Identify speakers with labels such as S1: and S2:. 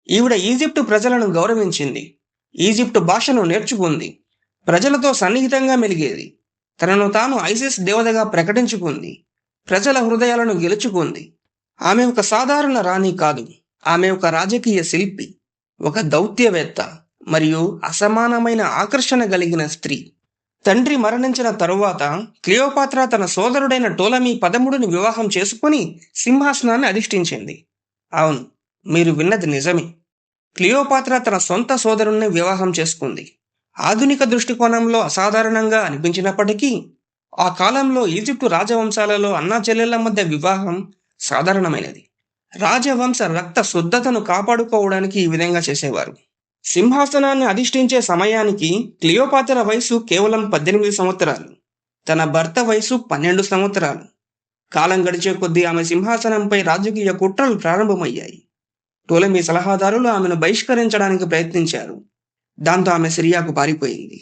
S1: ఈవిడ ఈజిప్టు ప్రజలను గౌరవించింది. ఈజిప్టు భాషను నేర్చుకుంది. ప్రజలతో సన్నిహితంగా మెలిగేది. తనను తాను ఐసిస్ దేవతగా ప్రకటించుకుంది. ప్రజల హృదయాలను గెలుచుకుంది. ఆమె ఒక సాధారణ రాణి కాదు. ఆమె ఒక రాజకీయ శిల్పి, ఒక దౌత్యవేత్త మరియు అసమానమైన ఆకర్షణ కలిగిన స్త్రీ. తండ్రి మరణించిన తరువాత క్లియోపాత్రా తన సోదరుడైన టోలమీ 13ని వివాహం చేసుకుని సింహాసనాన్ని అధిష్ఠించింది. అవును, మీరు విన్నది నిజమే. క్లియోపాత్రా తన సొంత సోదరుణ్ణి వివాహం చేసుకుంది. ఆధునిక దృష్టికోణంలో అసాధారణంగా అనిపించినప్పటికీ, ఆ కాలంలో ఈజిప్టు రాజవంశాలలో అన్నా చెల్లెళ్ల మధ్య వివాహం సాధారణమైనది. రాజవంశ రక్త శుద్ధతను కాపాడుకోవడానికి ఈ విధంగా చేసేవారు. సింహాసనాన్ని అధిష్ఠించే సమయానికి క్లియోపాత్ర వయసు కేవలం 18 సంవత్సరాలు. తన భర్త వయసు 12 సంవత్సరాలు. కాలం గడిచే కొద్దీ ఆమె సింహాసనంపై రాజకీయ కుట్రలు ప్రారంభమయ్యాయి. టోలమీ సలహాదారులు ఆమెను బహిష్కరించడానికి ప్రయత్నించారు. దాంతో ఆమె సిరియాకు పారిపోయింది.